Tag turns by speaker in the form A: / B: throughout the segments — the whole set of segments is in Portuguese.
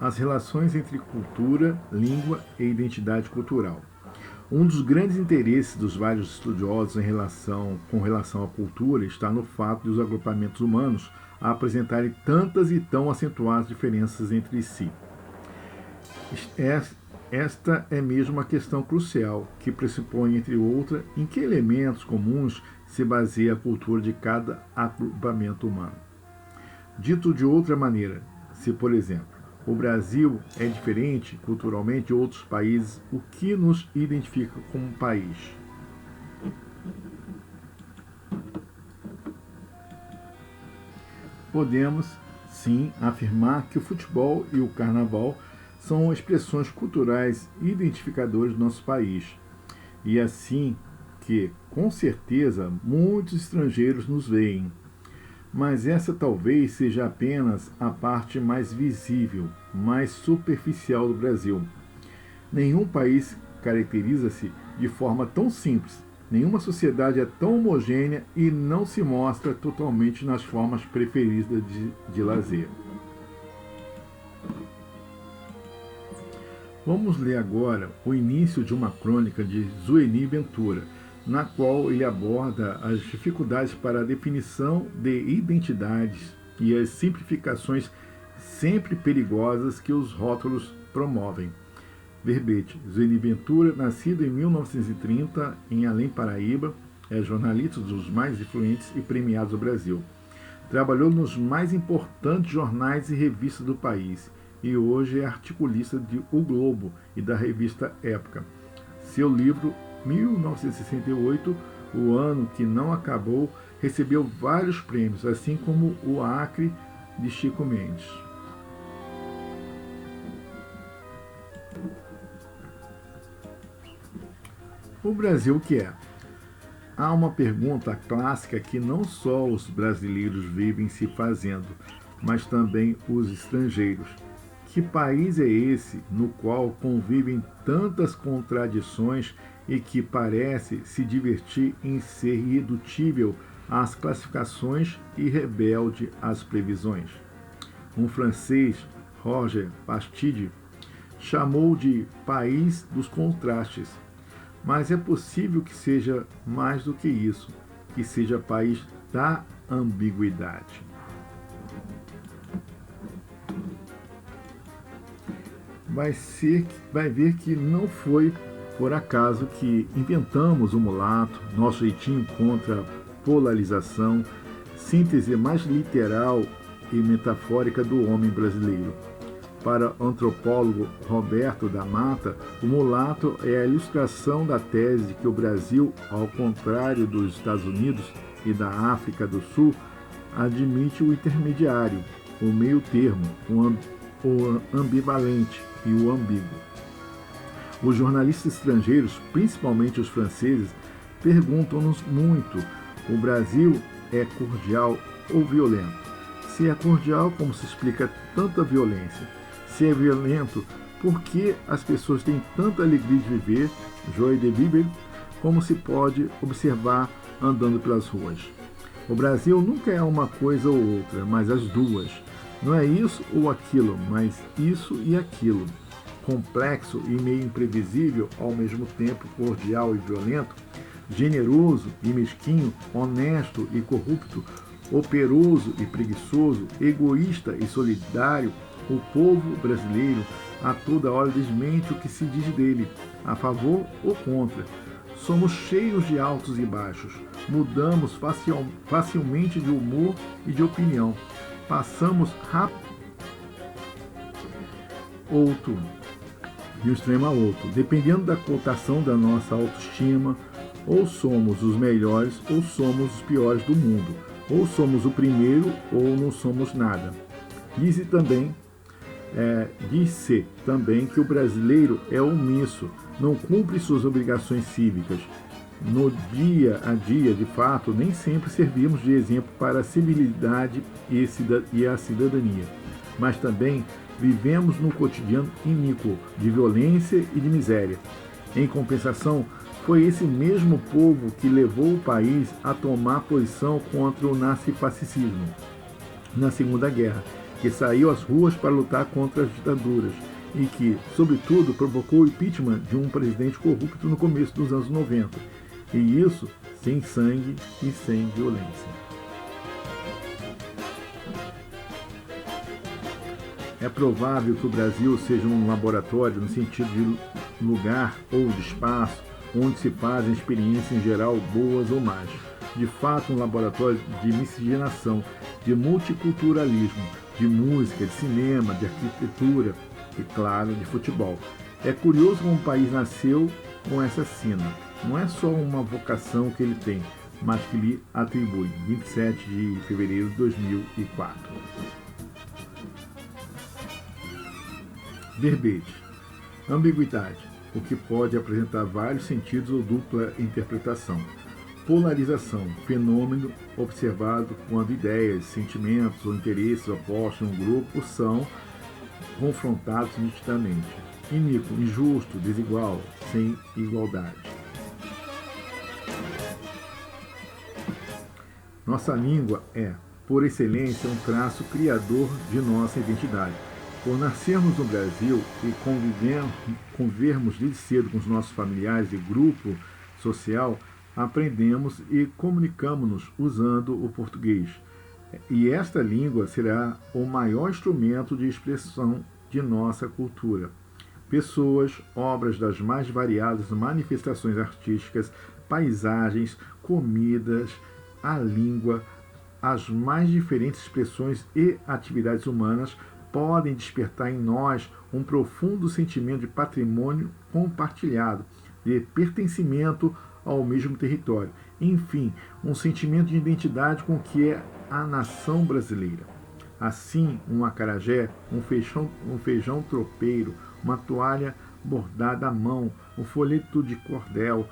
A: as relações entre cultura, língua e identidade cultural. Um dos grandes interesses dos vários estudiosos com relação à cultura está no fato de os agrupamentos humanos apresentarem tantas e tão acentuadas diferenças entre si. Esta é mesmo uma questão crucial, que pressupõe, entre outras, em que elementos comuns se baseia a cultura de cada agrupamento humano. Dito de outra maneira, se, por exemplo, o Brasil é diferente culturalmente de outros países, o que nos identifica como país? Podemos, sim, afirmar que o futebol e o carnaval são expressões culturais identificadoras do nosso país. E assim que, com certeza, muitos estrangeiros nos veem. Mas essa talvez seja apenas a parte mais visível, mais superficial do Brasil. Nenhum país caracteriza-se de forma tão simples, nenhuma sociedade é tão homogênea e não se mostra totalmente nas formas preferidas de lazer. Vamos ler agora o início de uma crônica de Zueni Ventura, na qual ele aborda as dificuldades para a definição de identidades e as simplificações sempre perigosas que os rótulos promovem. Verbete: Zueni Ventura, nascido em 1930 em Além Paraíba, é jornalista dos mais influentes e premiados do Brasil. Trabalhou nos mais importantes jornais e revistas do país e hoje é articulista de O Globo e da revista Época. Seu livro 1968, O Ano que Não Acabou, recebeu vários prêmios, assim como o Acre de Chico Mendes. O Brasil, o que é? Há uma pergunta clássica que não só os brasileiros vivem se fazendo, mas também os estrangeiros. Que país é esse no qual convivem tantas contradições e que parece se divertir em ser irredutível às classificações e rebelde às previsões? Um francês, Roger Bastide, chamou de país dos contrastes. Mas é possível que seja mais do que isso, que seja país da ambiguidade. Vai ver que não foi por acaso que inventamos o mulato, nosso jeitinho contra a polarização, síntese mais literal e metafórica do homem brasileiro. Para o antropólogo Roberto da Mata, o mulato é a ilustração da tese de que o Brasil, ao contrário dos Estados Unidos e da África do Sul, admite o intermediário, o meio termo, o ambivalente e o ambíguo. Os jornalistas estrangeiros, principalmente os franceses, perguntam-nos muito: o Brasil é cordial ou violento? Se é cordial, como se explica tanta violência? Se é violento, por que as pessoas têm tanta alegria de viver, joie de vivre, como se pode observar andando pelas ruas? O Brasil nunca é uma coisa ou outra, mas as duas. Não é isso ou aquilo, mas isso e aquilo. Complexo e meio imprevisível, ao mesmo tempo cordial e violento, generoso e mesquinho, honesto e corrupto, operoso e preguiçoso, egoísta e solidário, o povo brasileiro a toda hora desmente o que se diz dele, a favor ou contra. Somos cheios de altos e baixos, mudamos facilmente de humor e de opinião, passamos rápido outro de um extremo a outro, dependendo da cotação da nossa autoestima. Ou somos os melhores ou somos os piores do mundo, ou somos o primeiro ou não somos nada. Diz-se também que o brasileiro é omisso, não cumpre suas obrigações cívicas. No dia a dia, de fato, nem sempre servimos de exemplo para a civilidade e a cidadania, mas também vivemos no cotidiano iníquo de violência e de miséria. Em compensação, foi esse mesmo povo que levou o país a tomar posição contra o nazifascismo na Segunda Guerra que saiu às ruas para lutar contra as ditaduras e que, sobretudo, provocou o impeachment de um presidente corrupto no começo dos anos 90. E isso sem sangue e sem violência. É provável que o Brasil seja um laboratório no sentido de lugar ou de espaço onde se fazem experiências em geral boas ou más. De fato, um laboratório de miscigenação, de multiculturalismo, de música, de cinema, de arquitetura e, claro, de futebol. É curioso como o país nasceu com essa sina. Não é só uma vocação que ele tem, mas que lhe atribui. 27 de fevereiro de 2004. Verbete. Ambiguidade, o que pode apresentar vários sentidos ou dupla interpretação. Polarização, fenômeno observado quando ideias, sentimentos ou interesses opostos em um grupo são confrontados nitidamente. Iníquo, injusto, desigual, sem igualdade. Nossa língua é, por excelência, um traço criador de nossa identidade. Por nascermos no Brasil e convivermos desde cedo com os nossos familiares e grupo social, aprendemos e comunicamos-nos usando o português. E esta língua será o maior instrumento de expressão de nossa cultura. Pessoas, obras das mais variadas manifestações artísticas, paisagens, comidas, a língua, as mais diferentes expressões e atividades humanas podem despertar em nós um profundo sentimento de patrimônio compartilhado, de pertencimento ao mesmo território. Enfim, um sentimento de identidade com o que é a nação brasileira. Assim, um acarajé, um feijão tropeiro, uma toalha bordada à mão, um folheto de cordel,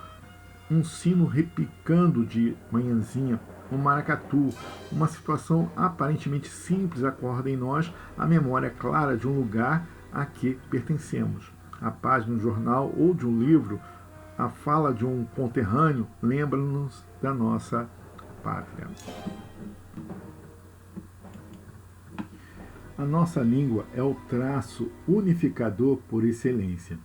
A: um sino repicando de manhãzinha, um maracatu, uma situação aparentemente simples acorda em nós a memória clara de um lugar a que pertencemos. A página de um jornal ou de um livro, a fala de um conterrâneo lembra-nos da nossa pátria. A nossa língua é o traço unificador por excelência.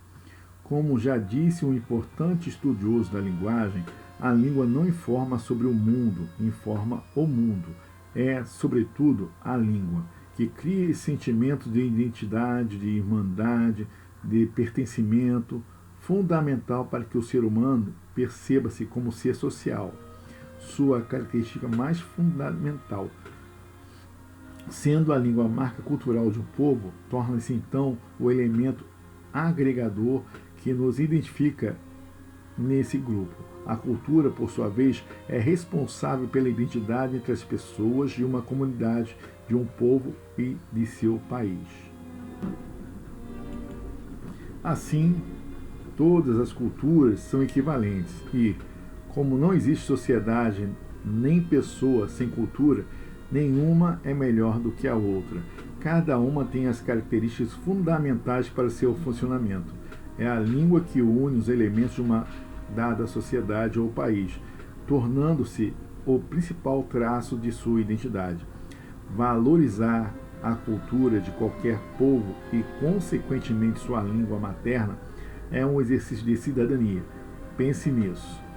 A: Como já disse um importante estudioso da linguagem, a língua não informa sobre o mundo, informa o mundo. É, sobretudo, a língua, que cria esse sentimento de identidade, de irmandade, de pertencimento, fundamental para que o ser humano perceba-se como ser social. Sua característica mais fundamental. Sendo a língua a marca cultural de um povo, torna-se então o elemento agregador que nos identifica nesse grupo. A cultura, por sua vez, é responsável pela identidade entre as pessoas de uma comunidade, de um povo e de seu país. Assim, todas as culturas são equivalentes e, como não existe sociedade nem pessoa sem cultura, nenhuma é melhor do que a outra. Cada uma tem as características fundamentais para seu funcionamento. É a língua que une os elementos de uma dada sociedade ou país, tornando-se o principal traço de sua identidade. Valorizar a cultura de qualquer povo e, consequentemente, sua língua materna é um exercício de cidadania. Pense nisso.